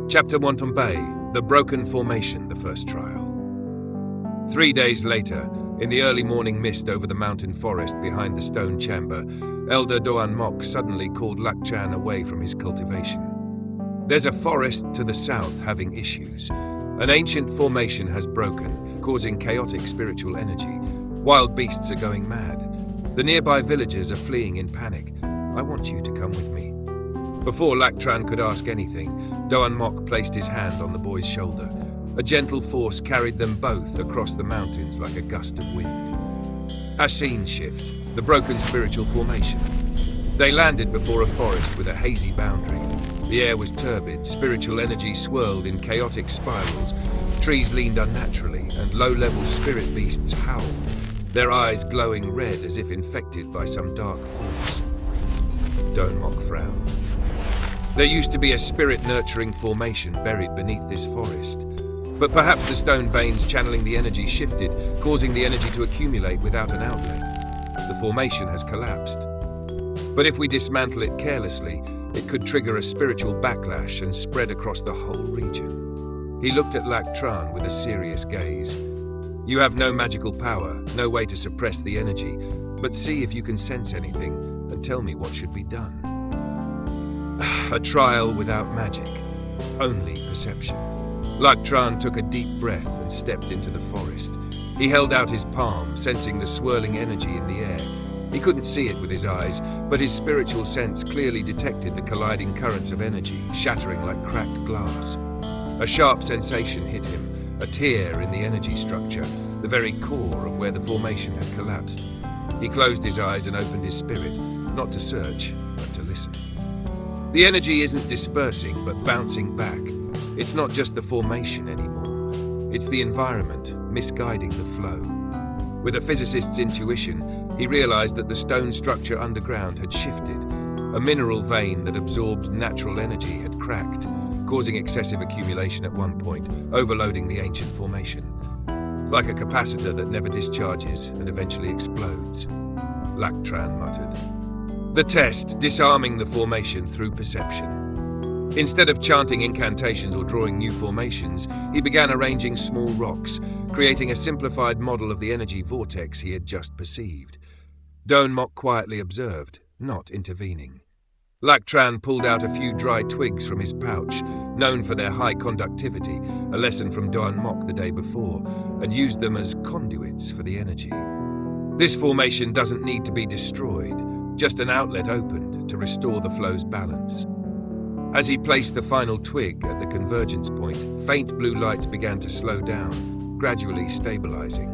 Chapter 1 Bay, The Broken Formation, the first trial. 3 days later, in the early morning mist over the mountain forest behind the stone chamber, Elder Doan Mok suddenly called Lac Tran away from his cultivation. There's a forest to the south having issues. An ancient formation has broken, causing chaotic spiritual energy. Wild beasts are going mad. The nearby villagers are fleeing in panic. I want you to come with me. Before Lac Tran could ask anything, Doan Mok placed his hand on the boy's shoulder. A gentle force carried them both across the mountains like a gust of wind. A scene shift, the broken spiritual formation. They landed before a forest with a hazy boundary. The air was turbid, spiritual energy swirled in chaotic spirals. Trees leaned unnaturally, and low-level spirit beasts howled, their eyes glowing red as if infected by some dark force. Doan Mok frowned. There used to be a spirit-nurturing formation buried beneath this forest. But perhaps the stone veins channeling the energy shifted, causing the energy to accumulate without an outlet. The formation has collapsed. But if we dismantle it carelessly, it could trigger a spiritual backlash and spread across the whole region. He looked at Lac Tran with a serious gaze. You have no magical power, no way to suppress the energy, but see if you can sense anything and tell me what should be done. A trial without magic, only perception. Lac Tran took a deep breath and stepped into the forest. He held out his palm, sensing the swirling energy in the air. He couldn't see it with his eyes, but his spiritual sense clearly detected the colliding currents of energy, shattering like cracked glass. A sharp sensation hit him, a tear in the energy structure, the very core of where the formation had collapsed. He closed his eyes and opened his spirit, not to search, but to listen. The energy isn't dispersing, but bouncing back. It's not just the formation anymore. It's the environment, misguiding the flow. With a physicist's intuition, he realized that the stone structure underground had shifted. A mineral vein that absorbed natural energy had cracked, causing excessive accumulation at one point, overloading the ancient formation. Like a capacitor that never discharges and eventually explodes. Lac Tran muttered. The test, disarming the formation through perception. Instead of chanting incantations or drawing new formations, he began arranging small rocks, creating a simplified model of the energy vortex he had just perceived. Doan Mok quietly observed, not intervening. Lac Tran pulled out a few dry twigs from his pouch, known for their high conductivity, a lesson from Doan Mok the day before, and used them as conduits for the energy. This formation doesn't need to be destroyed, just an outlet opened to restore the flow's balance. As he placed the final twig at the convergence point, faint blue lights began to slow down, gradually stabilizing.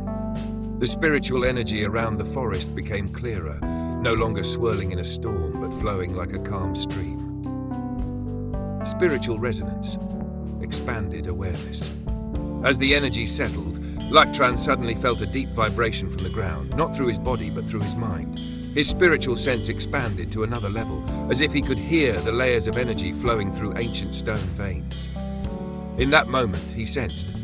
The spiritual energy around the forest became clearer, no longer swirling in a storm, but flowing like a calm stream. Spiritual resonance, expanded awareness. As the energy settled, Lac Tran suddenly felt a deep vibration from the ground, not through his body, but through his mind. His spiritual sense expanded to another level, as if he could hear the layers of energy flowing through ancient stone veins. In that moment, he sensed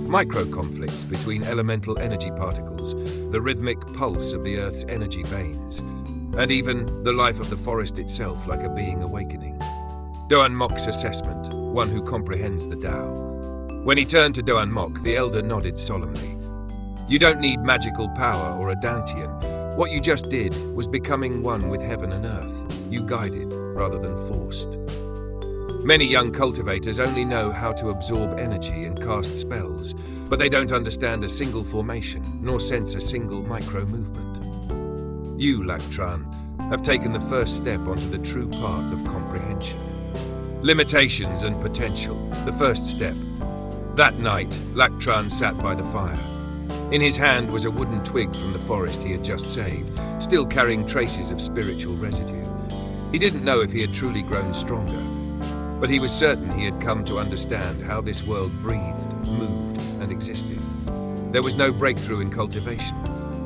micro-conflicts between elemental energy particles, the rhythmic pulse of the Earth's energy veins, and even the life of the forest itself like a being awakening. Doan Mok's assessment, one who comprehends the Tao. When he turned to Doan Mok, the elder nodded solemnly. You don't need magical power or a dantian. What you just did was becoming one with heaven and earth. You guided rather than forced. Many young cultivators only know how to absorb energy and cast spells, but they don't understand a single formation, nor sense a single micro-movement. You, Lac Tran, have taken the first step onto the true path of comprehension. Limitations and potential, the first step. That night, Lac Tran sat by the fire. In his hand was a wooden twig from the forest he had just saved, still carrying traces of spiritual residue. He didn't know if he had truly grown stronger, but he was certain he had come to understand how this world breathed, moved, and existed. There was no breakthrough in cultivation,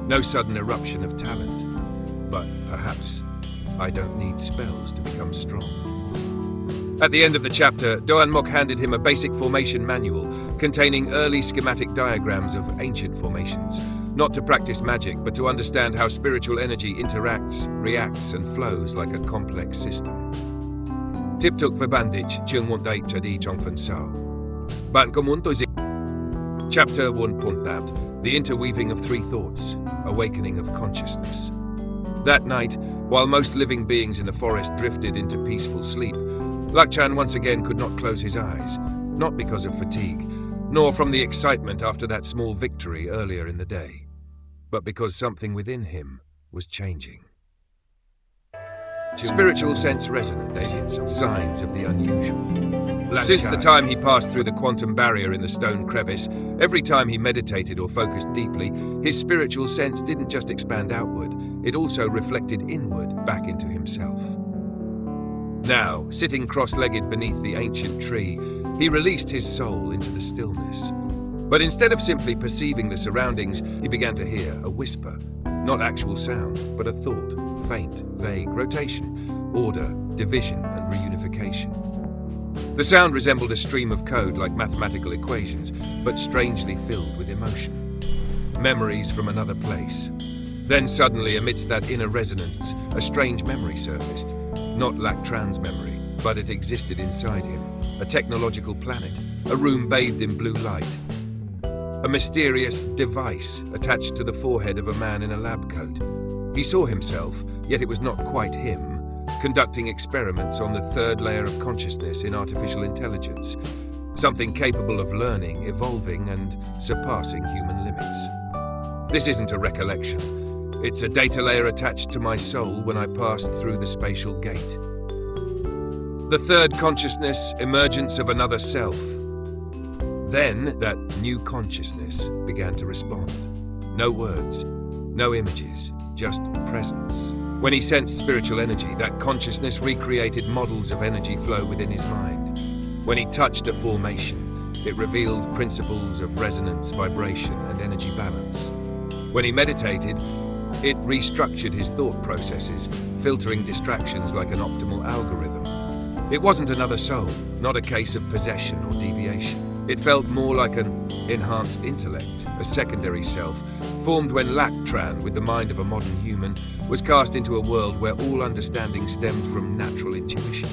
no sudden eruption of talent. But perhaps I don't need spells to become strong. At the end of the chapter, Doan Mok handed him a basic formation manual containing early schematic diagrams of ancient formations, not to practice magic, but to understand how spiritual energy interacts, reacts, and flows like a complex system. Tiptuk verbandich, Chung Wundait Chadi Chongfen Sao. Ban Komuntozi. Chapter 1.8 The Interweaving of Three Thoughts, Awakening of Consciousness. That night, while most living beings in the forest drifted into peaceful sleep, Lac Tran once again could not close his eyes, not because of fatigue, nor from the excitement after that small victory earlier in the day, but because something within him was changing. Spiritual sense resonance, signs of the unusual. Since the time he passed through the quantum barrier in the stone crevice, every time he meditated or focused deeply, his spiritual sense didn't just expand outward, it also reflected inward back into himself. Now, sitting cross-legged beneath the ancient tree, he released his soul into the stillness. But instead of simply perceiving the surroundings, he began to hear a whisper, not actual sound, but a thought, faint, vague, rotation, order, division, and reunification. The sound resembled a stream of code like mathematical equations, but strangely filled with emotion. Memories from another place. Then suddenly, amidst that inner resonance, a strange memory surfaced. Not Lac Tran's memory, but it existed inside him. A technological planet, a room bathed in blue light. A mysterious device attached to the forehead of a man in a lab coat. He saw himself, yet it was not quite him, conducting experiments on the third layer of consciousness in artificial intelligence, something capable of learning, evolving, and surpassing human limits. This isn't a recollection. It's a data layer attached to my soul when I passed through the spatial gate. The third consciousness, emergence of another self. Then that new consciousness began to respond. No words, no images, just presence. When he sensed spiritual energy, that consciousness recreated models of energy flow within his mind. When he touched a formation, it revealed principles of resonance, vibration, and energy balance. When he meditated, it restructured his thought processes, filtering distractions like an optimal algorithm. It wasn't another soul, not a case of possession or deviation. It felt more like an enhanced intellect, a secondary self, formed when Lac Tran, with the mind of a modern human, was cast into a world where all understanding stemmed from natural intuition.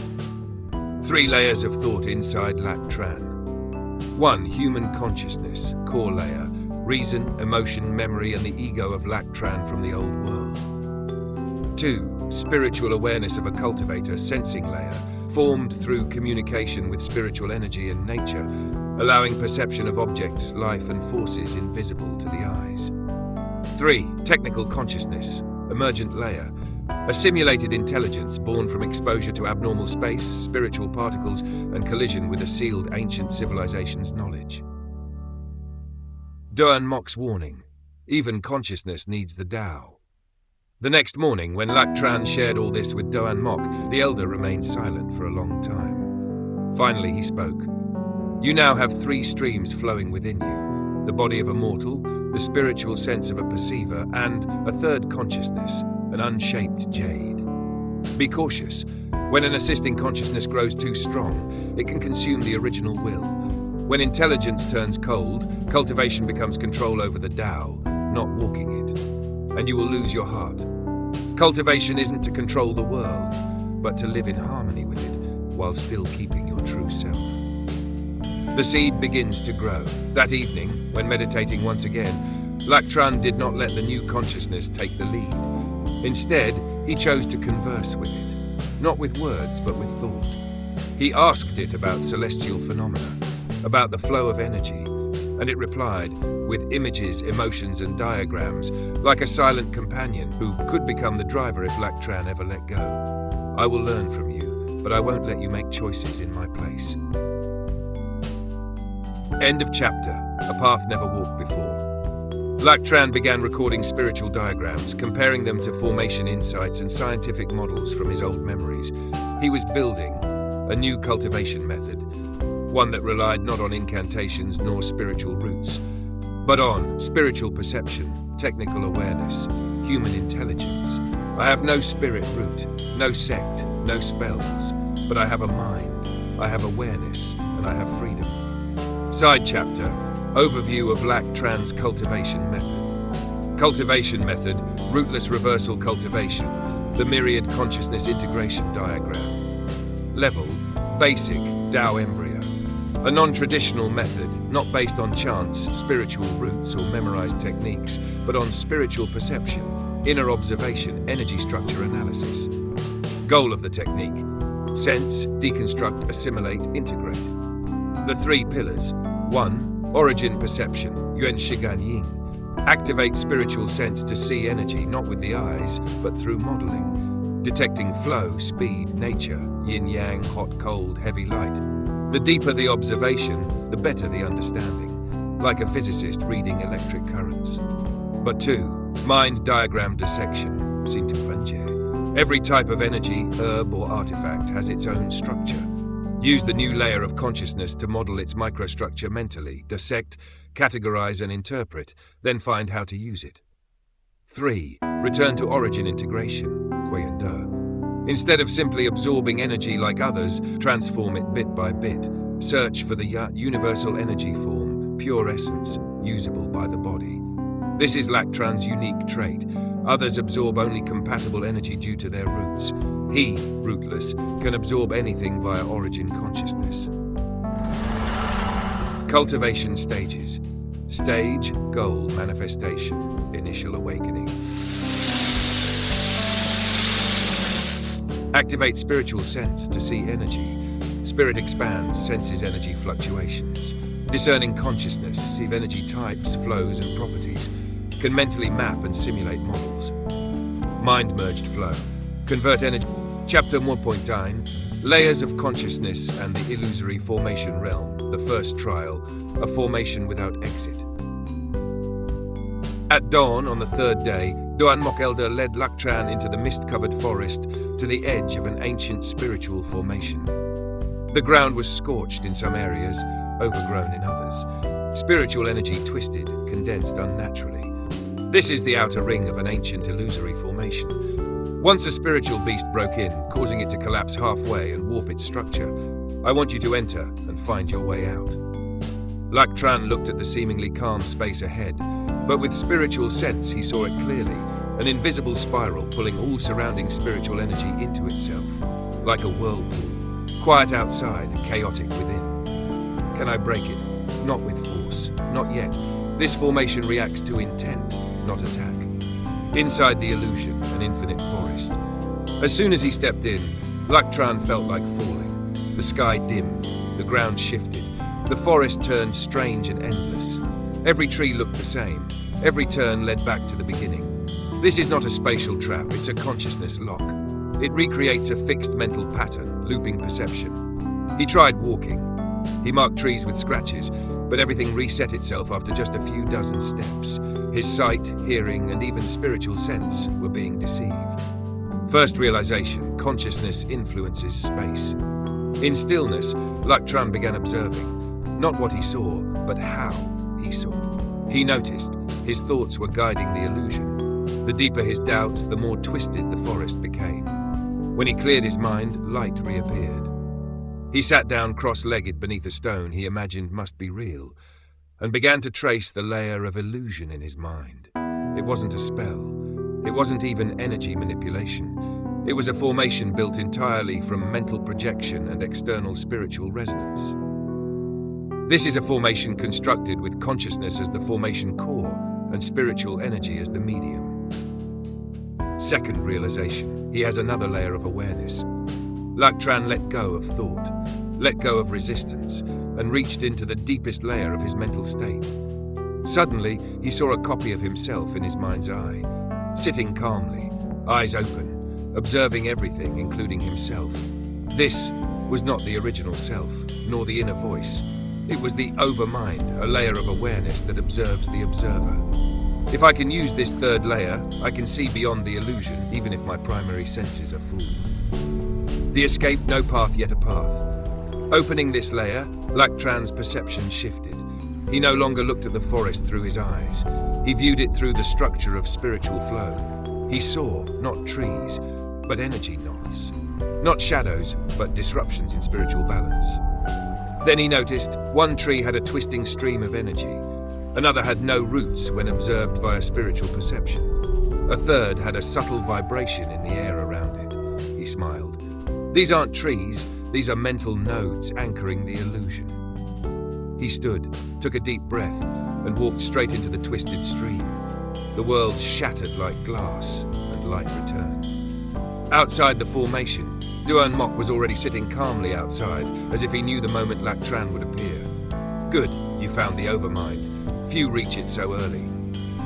3 layers of thought inside Lac Tran. 1. Human consciousness, core layer, reason, emotion, memory, and the ego of Lac Tran from the old world. 2. Spiritual awareness of a cultivator, sensing layer, formed through communication with spiritual energy and nature, allowing perception of objects, life, and forces invisible to the eyes. 3. Technical consciousness, emergent layer, a simulated intelligence born from exposure to abnormal space, spiritual particles, and collision with a sealed ancient civilization's knowledge. Doan Mok's warning: even consciousness needs the Tao. The next morning, when Lac Tran shared all this with Doan Mok, the elder remained silent for a long time. Finally, he spoke. You now have 3 streams flowing within you: the body of a mortal, the spiritual sense of a perceiver, and a third consciousness, an unshaped jade. Be cautious. When an assisting consciousness grows too strong, it can consume the original will. When intelligence turns cold, cultivation becomes control over the Tao, not walking it. And you will lose your heart. Cultivation isn't to control the world, but to live in harmony with it, while still keeping your true self. The seed begins to grow. That evening, when meditating once again, Lac Tran did not let the new consciousness take the lead. Instead, he chose to converse with it, not with words, but with thought. He asked it about celestial phenomena, about the flow of energy, and it replied, with images, emotions, and diagrams, like a silent companion who could become the driver if Lac Tran ever let go. I will learn from you, but I won't let you make choices in my place. End of chapter. A path never walked before. Lac Tran began recording spiritual diagrams, comparing them to formation insights and scientific models from his old memories. He was building a new cultivation method, one that relied not on incantations nor spiritual roots, but on spiritual perception, technical awareness, human intelligence. I have no spirit root, no sect, no spells, but I have a mind, I have awareness, and I have freedom. Side chapter: Overview of Lac Tran's cultivation method. Cultivation method, rootless reversal cultivation, the Myriad Consciousness Integration Diagram. Level: Basic Tao embryo. A non-traditional method, not based on chants, spiritual roots, or memorized techniques, but on spiritual perception, inner observation, energy structure analysis. Goal of the technique: sense, deconstruct, assimilate, integrate. The 3 pillars. 1. Origin perception, Yuan Shigan Yin. Activate spiritual sense to see energy not with the eyes, but through modeling. Detecting flow, speed, nature, yin-yang, hot, cold, heavy, light. The deeper the observation, the better the understanding, like a physicist reading electric currents. But 2. Mind diagram dissection, Sintu Fanje. Every type of energy, herb or artifact has its own structure. Use the new layer of consciousness to model its microstructure mentally, dissect, categorize and interpret, then find how to use it. 3. Return to origin integration, Kueyenda. Instead of simply absorbing energy like others, transform it bit by bit. Search for the universal energy form, pure essence, usable by the body. This is Lac Tran's unique trait. Others absorb only compatible energy due to their roots. He, rootless, can absorb anything via origin consciousness. Cultivation stages. Stage, goal, manifestation, initial awakening. Activate spiritual sense to see energy. Spirit expands, senses energy fluctuations. Discerning consciousness, see energy types, flows and properties. Can mentally map and simulate models. Mind-merged flow. Convert energy. Chapter 1.9. Layers of consciousness and the illusory formation realm. The first trial. A formation without exit. At dawn on the 3rd day, Doan Mok Elder led Lac Tran into the mist-covered forest to the edge of an ancient spiritual formation. The ground was scorched in some areas, overgrown in others. Spiritual energy twisted, condensed unnaturally. This is the outer ring of an ancient illusory formation. Once a spiritual beast broke in, causing it to collapse halfway and warp its structure. I want you to enter and find your way out. Lac Tran looked at the seemingly calm space ahead, but with spiritual sense he saw it clearly, an invisible spiral pulling all surrounding spiritual energy into itself, like a whirlpool. Quiet outside, chaotic within. Can I break it? Not with force, not yet. This formation reacts to intent, not attack. Inside the illusion, an infinite forest. As soon as he stepped in, Lac Tran felt like falling. The sky dimmed, the ground shifted, the forest turned strange and endless. Every tree looked the same, every turn led back to the beginning. This is not a spatial trap, it's a consciousness lock. It recreates a fixed mental pattern, looping perception. He tried walking. He marked trees with scratches, but everything reset itself after just a few dozen steps. His sight, hearing, and even spiritual sense were being deceived. First realization: consciousness influences space. In stillness, Lac Tran began observing, not what he saw, but how he saw. He noticed his thoughts were guiding the illusion. The deeper his doubts, the more twisted the forest became. When he cleared his mind, light reappeared. He sat down cross-legged beneath a stone he imagined must be real, and began to trace the layer of illusion in his mind. It wasn't a spell. It wasn't even energy manipulation. It was a formation built entirely from mental projection and external spiritual resonance. This is a formation constructed with consciousness as the formation core and spiritual energy as the medium. Second realization: he has another layer of awareness. Lac Tran let go of thought, let go of resistance, and reached into the deepest layer of his mental state. Suddenly, he saw a copy of himself in his mind's eye, sitting calmly, eyes open, observing everything, including himself. This was not the original self, nor the inner voice. It was the overmind, a layer of awareness that observes the observer. If I can use this third layer, I can see beyond the illusion, even if my primary senses are fooled. The escape, no path yet a path. Opening this layer, Lac Tran's perception shifted. He no longer looked at the forest through his eyes. He viewed it through the structure of spiritual flow. He saw, not trees, but energy knots. Not shadows, but disruptions in spiritual balance. Then he noticed one tree had a twisting stream of energy. Another had no roots when observed via spiritual perception. A third had a subtle vibration in the air around it. He smiled. These aren't trees, These are mental nodes anchoring the illusion. He stood, took a deep breath, and walked straight into the twisted stream. The world shattered like glass, and light returned. Outside the formation, Duan Mok was already sitting calmly outside, as if he knew the moment Lac Tran would appear. Good, you found the overmind. Few reach it so early.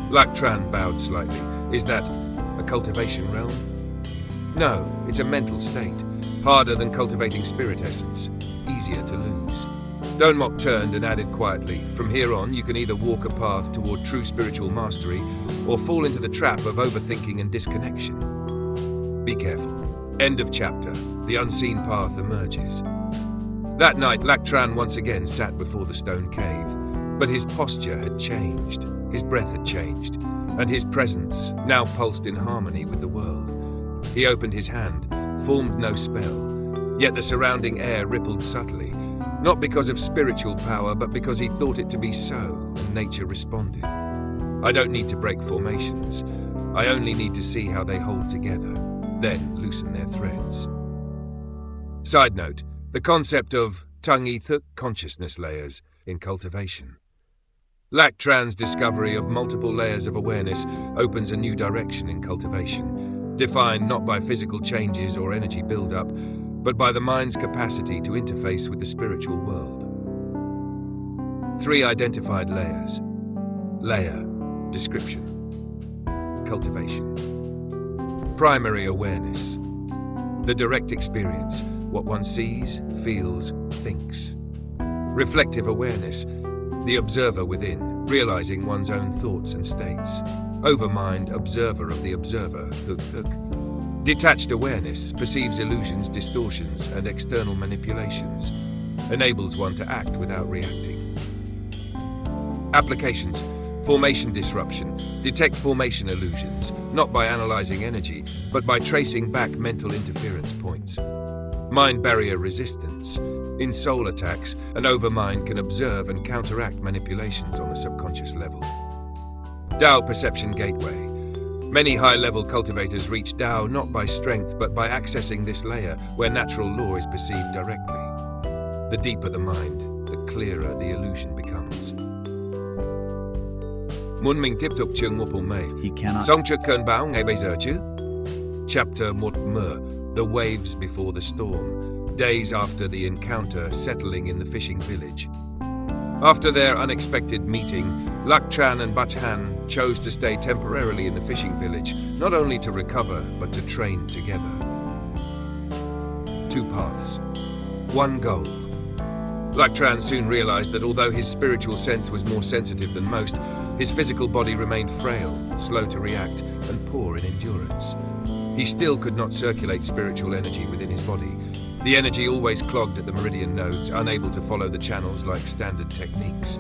Lac Tran bowed slightly. Is that a cultivation realm? No, it's a mental state. Harder than cultivating spirit essence. Easier to lose. Duan Mok turned and added quietly, from here on you can either walk a path toward true spiritual mastery or fall into the trap of overthinking and disconnection. Be careful. End of chapter. The unseen path emerges. That night, Lac Tran once again sat before the stone cave, but his posture had changed, his breath had changed, and his presence now pulsed in harmony with the world. He opened his hand, formed no spell, yet the surrounding air rippled subtly, not because of spiritual power, but because he thought it to be so, and nature responded. I don't need to break formations. I only need to see how they hold together, then loosen their threads. Side note, the concept of Thuk consciousness layers in cultivation. Lac Tran's discovery of multiple layers of awareness opens a new direction in cultivation, defined not by physical changes or energy buildup, but by the mind's capacity to interface with the spiritual world. 3 identified layers. Layer, description. Cultivation. Primary awareness. The direct experience, what one sees, feels, thinks. Reflective awareness, the observer within, realizing one's own thoughts and states. Overmind, observer of the observer, Thuk. Detached awareness perceives illusions, distortions, and external manipulations. Enables one to act without reacting. Applications. Formation disruption. Detect formation illusions, not by analyzing energy, but by tracing back mental interference points. Mind barrier resistance. In soul attacks, an overmind can observe and counteract manipulations on the subconscious level. Tao perception gateway. Many high-level cultivators reach Tao not by strength, but by accessing this layer where natural law is perceived directly. The deeper the mind, the clearer the illusion becomes. Mun mình tiếp tục chương 1.1. He cannot. Song trước cơn bão ngay bây giờ chứ? Chapter 1. The waves before the storm. Days after the encounter, settling in the fishing village. After their unexpected meeting, Lac Tran and Bach Han chose to stay temporarily in the fishing village, not only to recover, but to train together. 2 paths. 1 goal. Lac Tran soon realized that although his spiritual sense was more sensitive than most, his physical body remained frail, slow to react, and poor in endurance. He still could not circulate spiritual energy within his body. The energy always clogged at the meridian nodes, unable to follow the channels like standard techniques.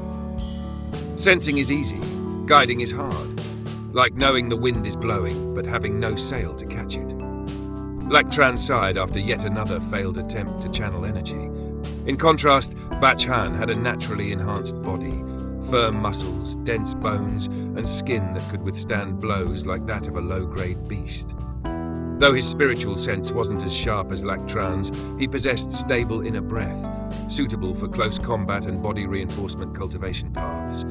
Sensing is easy, guiding is hard, like knowing the wind is blowing, but having no sail to catch it. Lac Tran sighed after yet another failed attempt to channel energy. In contrast, Bach Han had a naturally enhanced body, firm muscles, dense bones, and skin that could withstand blows like that of a low-grade beast. Though his spiritual sense wasn't as sharp as Lac Tran's, he possessed stable inner breath, suitable for close combat and body reinforcement cultivation paths.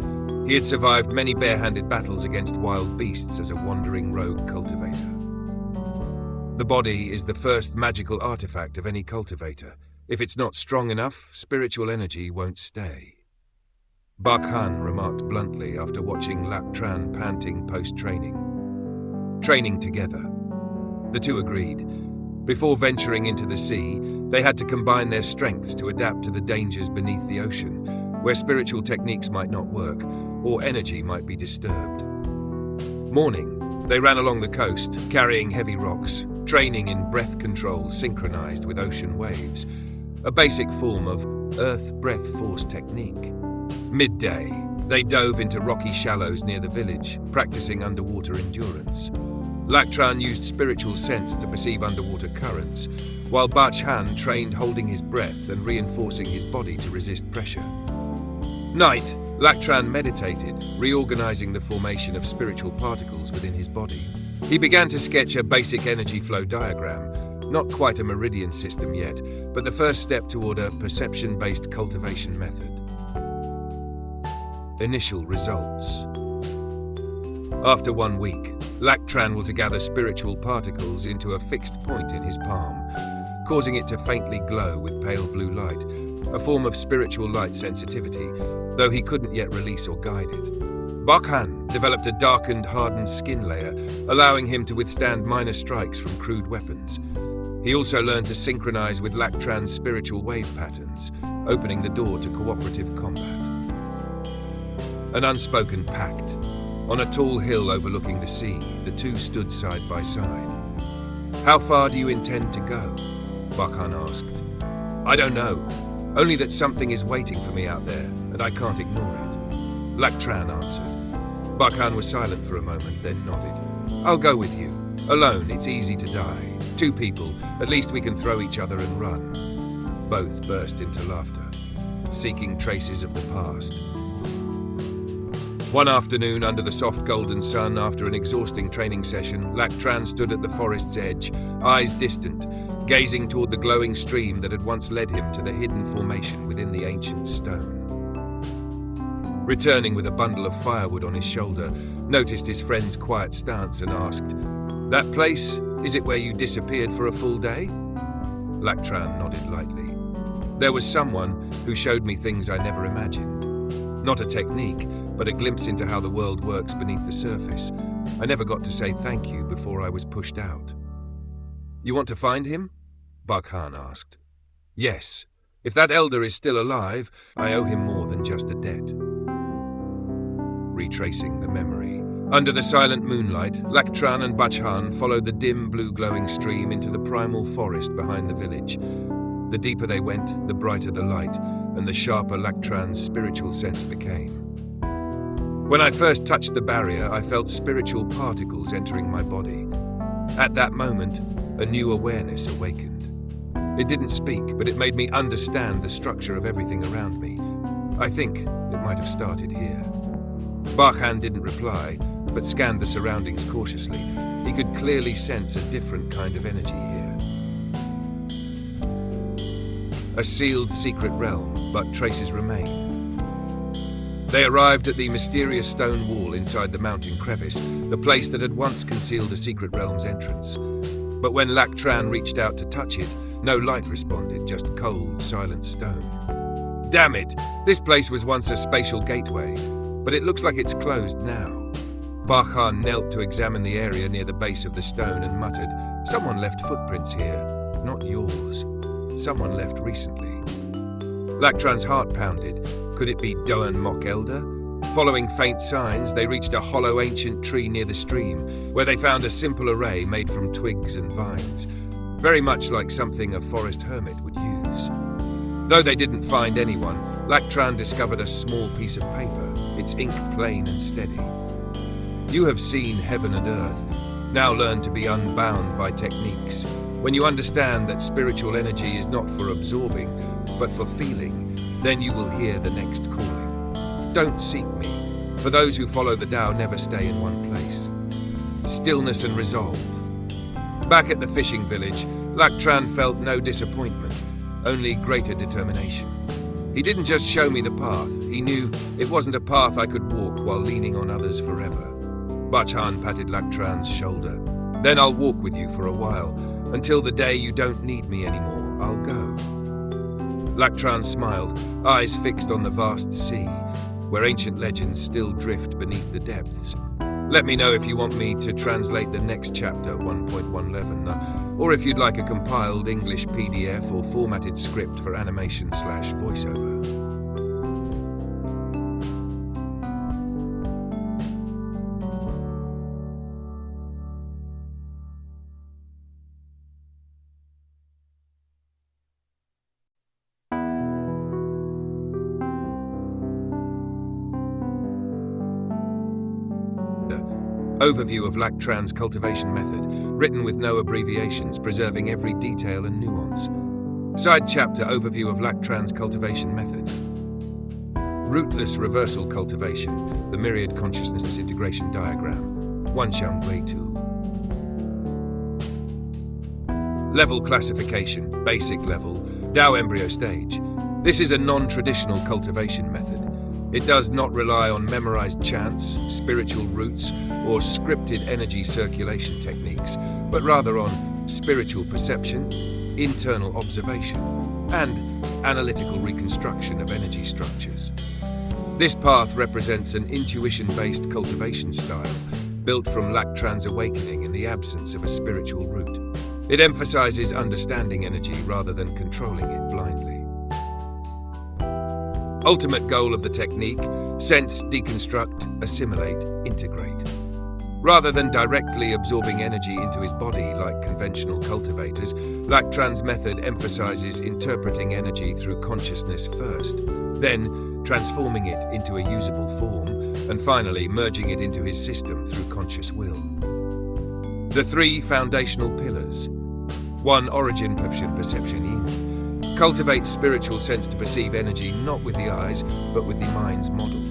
He had survived many bare-handed battles against wild beasts as a wandering rogue cultivator. The body is the first magical artifact of any cultivator. If it's not strong enough, spiritual energy won't stay. Bach Han remarked bluntly after watching Lac Tran panting post-training. Training together. The two agreed. Before venturing into the sea, they had to combine their strengths to adapt to the dangers beneath the ocean, where spiritual techniques might not work, or energy might be disturbed. Morning, they ran along the coast, carrying heavy rocks, training in breath control synchronized with ocean waves, a basic form of earth breath force technique. Midday, they dove into rocky shallows near the village, practicing underwater endurance. Lac Tran used spiritual sense to perceive underwater currents, while Bach Han trained holding his breath and reinforcing his body to resist pressure. Night, Lac Tran meditated, reorganizing the formation of spiritual particles within his body. He began to sketch a basic energy flow diagram, not quite a meridian system yet, but the first step toward a perception-based cultivation method. Initial results. After 1 week, Lac Tran will gather spiritual particles into a fixed point in his palm, causing it to faintly glow with pale blue light, a form of spiritual light sensitivity, though he couldn't yet release or guide it. Bakhan developed a darkened, hardened skin layer, allowing him to withstand minor strikes from crude weapons. He also learned to synchronize with Lac Tran's spiritual wave patterns, opening the door to cooperative combat. An unspoken pact. On a tall hill overlooking the sea, the two stood side by side. "How far do you intend to go?" Bakhan asked. "I don't know. Only that something is waiting for me out there, and I can't ignore it," Lac Tran answered. Bakhan was silent for a moment, then nodded. "I'll go with you. Alone, it's easy to die. 2 people, at least we can throw each other and run." Both burst into laughter, seeking traces of the past. One afternoon, under the soft golden sun, after an exhausting training session, Lac Tran stood at the forest's edge, eyes distant, gazing toward the glowing stream that had once led him to the hidden formation within the ancient stone. Returning with a bundle of firewood on his shoulder, noticed his friend's quiet stance and asked, "That place, is it where you disappeared for a full day?" Lac Tran nodded lightly. "There was someone who showed me things I never imagined. Not a technique, but a glimpse into how the world works beneath the surface. I never got to say thank you before I was pushed out." "You want to find him?" Bakhan asked. "Yes. If that elder is still alive, I owe him more than just a debt." Retracing the memory. Under the silent moonlight, Lac Tran and Bakhan followed the dim blue glowing stream into the primal forest behind the village. The deeper they went, the brighter the light, and the sharper Lac Tran's spiritual sense became. "When I first touched the barrier, I felt spiritual particles entering my body. At that moment, a new awareness awakened. It didn't speak, but it made me understand the structure of everything around me. I think it might have started here." Bakhan didn't reply, but scanned the surroundings cautiously. He could clearly sense a different kind of energy here. A sealed secret realm, but traces remain. They arrived at the mysterious stone wall inside the mountain crevice, the place that had once concealed a secret realm's entrance. But when Lac Tran reached out to touch it, no light responded, just cold, silent stone. "Damn it! This place was once a spatial gateway, but it looks like it's closed now." Bakhan knelt to examine the area near the base of the stone and muttered, "Someone left footprints here. Not yours. Someone left recently." Lac Tran's heart pounded. Could it be Doan Mok Elder? Following faint signs, they reached a hollow ancient tree near the stream, where they found a simple array made from twigs and vines, very much like something a forest hermit would use. Though they didn't find anyone, Lac Tran discovered a small piece of paper, its ink plain and steady. "You have seen heaven and earth. Now learn to be unbound by techniques. When you understand that spiritual energy is not for absorbing, but for feeling, then you will hear the next calling. Don't seek me, for those who follow the Tao never stay in one place." Stillness and resolve. Back at the fishing village, Lac Tran felt no disappointment, only greater determination. He didn't just show me the path, he knew it wasn't a path I could walk while leaning on others forever. Bakhan patted Lac Tran's shoulder. "Then I'll walk with you for a while. Until the day you don't need me anymore, I'll go." Lac Tran smiled, eyes fixed on the vast sea, where ancient legends still drift beneath the depths. "Let me know if you want me to translate the next chapter, 1.11, or if you'd like a compiled English PDF or formatted script for animation/voiceover. Overview of Lac Tran's cultivation method, written with no abbreviations, preserving every detail and nuance. Side chapter overview of Lac Tran's cultivation method. Rootless reversal cultivation, the Myriad Consciousness Integration Diagram. Wanxiang Wei tool. Level classification, basic level, Dao embryo stage. This is a non-traditional cultivation method. It does not rely on memorized chants, spiritual roots, or scripted energy circulation techniques, but rather on spiritual perception, internal observation, and analytical reconstruction of energy structures. This path represents an intuition-based cultivation style, built from Lac Tran's awakening in the absence of a spiritual root. It emphasizes understanding energy rather than controlling it blindly. Ultimate goal of the technique: sense, deconstruct, assimilate, integrate. Rather than directly absorbing energy into his body like conventional cultivators, Lac Tran's method emphasizes interpreting energy through consciousness first, then transforming it into a usable form, and finally merging it into his system through conscious will. The three foundational pillars. 1. Origin perception. Cultivates spiritual sense to perceive energy not with the eyes, but with the mind's model.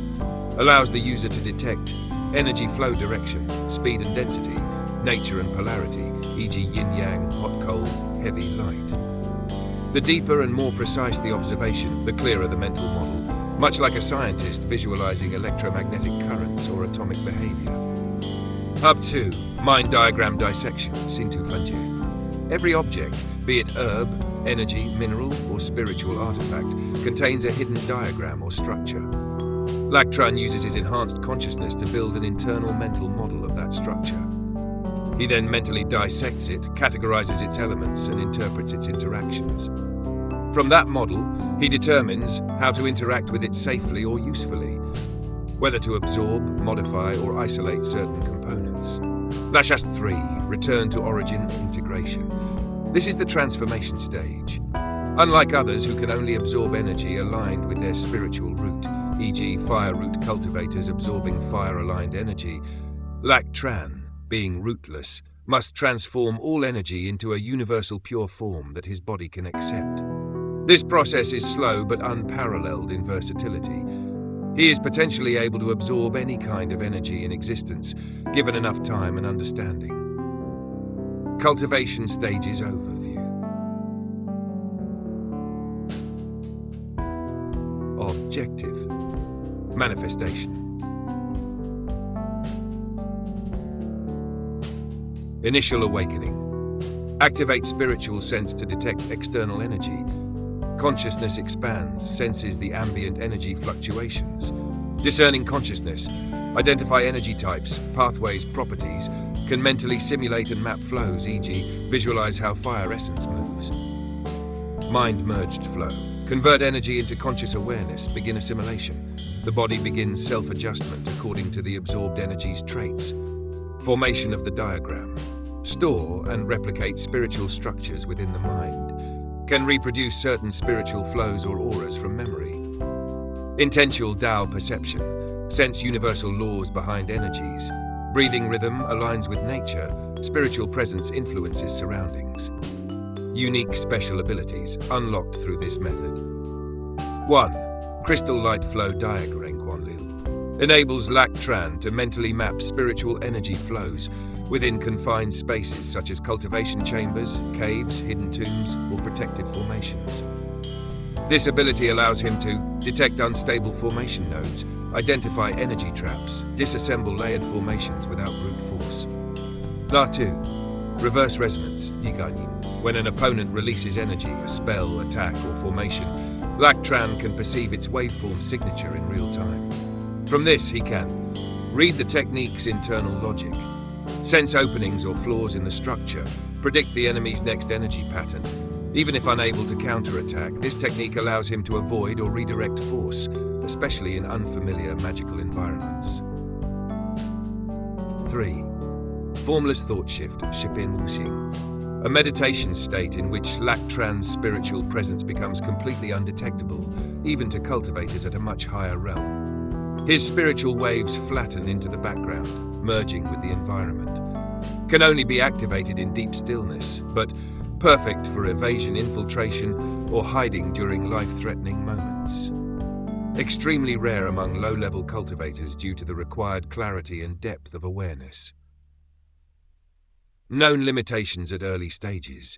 Allows the user to detect energy flow direction, speed and density, nature and polarity, e.g. yin-yang, hot-cold, heavy-light. The deeper and more precise the observation, the clearer the mental model, much like a scientist visualizing electromagnetic currents or atomic behavior. Hub 2. Mind diagram dissection, Sintu Funje. Every object, be it herb, energy, mineral, or spiritual artifact, contains a hidden diagram or structure. Lac Tran uses his enhanced consciousness to build an internal mental model of that structure. He then mentally dissects it, categorizes its elements, and interprets its interactions. From that model, he determines how to interact with it safely or usefully, whether to absorb, modify, or isolate certain components. Lac 3. Return to origin integration. This is the transformation stage. Unlike others who can only absorb energy aligned with their spiritual root, e.g. fire root cultivators absorbing fire-aligned energy, Lac Tran, being rootless, must transform all energy into a universal pure form that his body can accept. This process is slow but unparalleled in versatility. He is potentially able to absorb any kind of energy in existence, given enough time and understanding. Cultivation stages overview. Objective. Manifestation. Initial awakening. Activate spiritual sense to detect external energy. Consciousness expands, senses the ambient energy fluctuations. Discerning consciousness. Identify energy types, pathways, properties. Can mentally simulate and map flows, e.g. visualize how fire essence moves. Mind-merged flow. Convert energy into conscious awareness, begin assimilation. The body begins self-adjustment according to the absorbed energy's traits. Formation of the diagram. Store and replicate spiritual structures within the mind. Can reproduce certain spiritual flows or auras from memory. Intentional Dao perception. Sense universal laws behind energies. Breathing rhythm aligns with nature. Spiritual presence influences surroundings. Unique special abilities unlocked through this method. 1. Crystal Light Flow Diagram Quanlil. Enables Lac Tran to mentally map spiritual energy flows within confined spaces such as cultivation chambers, caves, hidden tombs, or protected formations. This ability allows him to detect unstable formation nodes, identify energy traps, disassemble layered formations without brute force. La 2. Reverse resonance, Yiganyin. When an opponent releases energy, a spell, attack, or formation, Lac Tran can perceive its waveform signature in real time. From this, he can read the technique's internal logic, sense openings or flaws in the structure, predict the enemy's next energy pattern. Even if unable to counterattack, this technique allows him to avoid or redirect force, especially in unfamiliar magical environments. 3. Formless thought shift, Shipin Wuxing. A meditation state in which Lac Tran's spiritual presence becomes completely undetectable, even to cultivators at a much higher realm. His spiritual waves flatten into the background, merging with the environment. Can only be activated in deep stillness, but perfect for evasion, infiltration, or hiding during life-threatening moments. Extremely rare among low-level cultivators due to the required clarity and depth of awareness. Known limitations at early stages.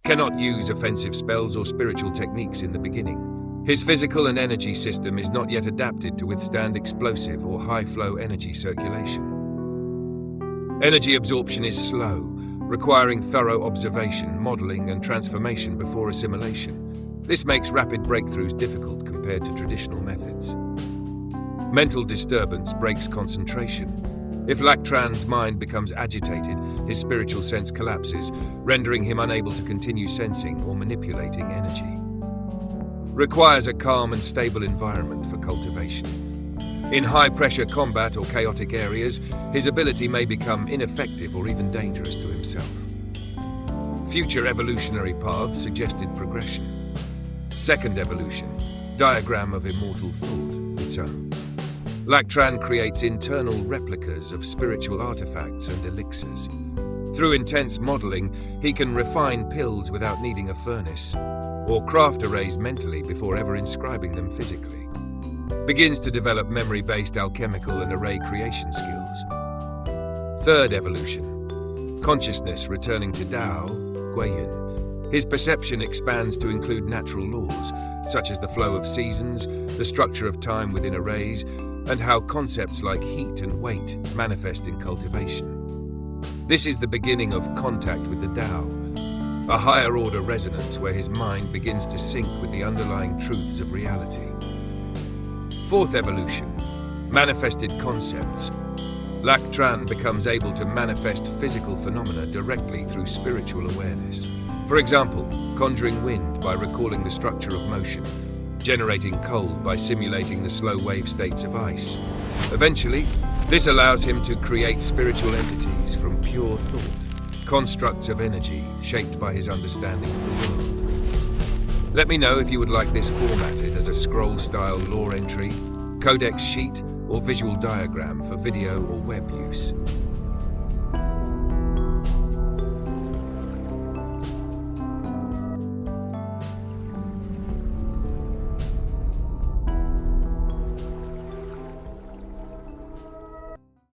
cannot use offensive spells or spiritual techniques in the beginning. His physical and energy system is not yet adapted to withstand explosive or high-flow energy circulation. Energy absorption is slow, requiring thorough observation, modeling, and transformation before assimilation. This makes rapid breakthroughs difficult compared to traditional methods. Mental disturbance breaks concentration. If Lac Tran's mind becomes agitated, his spiritual sense collapses, rendering him unable to continue sensing or manipulating energy. Requires a calm and stable environment for cultivation. In high-pressure combat or chaotic areas, his ability may become ineffective or even dangerous to himself. Future evolutionary paths suggested progression. Second evolution, diagram of immortal thought, its own. Lac Tran creates internal replicas of spiritual artifacts and elixirs. Through intense modeling, he can refine pills without needing a furnace, or craft arrays mentally before ever inscribing them physically. Begins to develop memory-based alchemical and array creation skills. Third evolution, consciousness returning to Tao, Guiyun. His perception expands to include natural laws, such as the flow of seasons, the structure of time within arrays, and how concepts like heat and weight manifest in cultivation. This is the beginning of contact with the Tao, a higher-order resonance where his mind begins to sync with the underlying truths of reality. Fourth evolution, manifested concepts. Lac Tran becomes able to manifest physical phenomena directly through spiritual awareness. For example, conjuring wind by recalling the structure of motion, generating cold by simulating the slow wave states of ice. Eventually, this allows him to create spiritual entities from pure thought, constructs of energy shaped by his understanding of the world. Let me know if you would like this formatted as a scroll-style lore entry, codex sheet, or visual diagram for video or web use.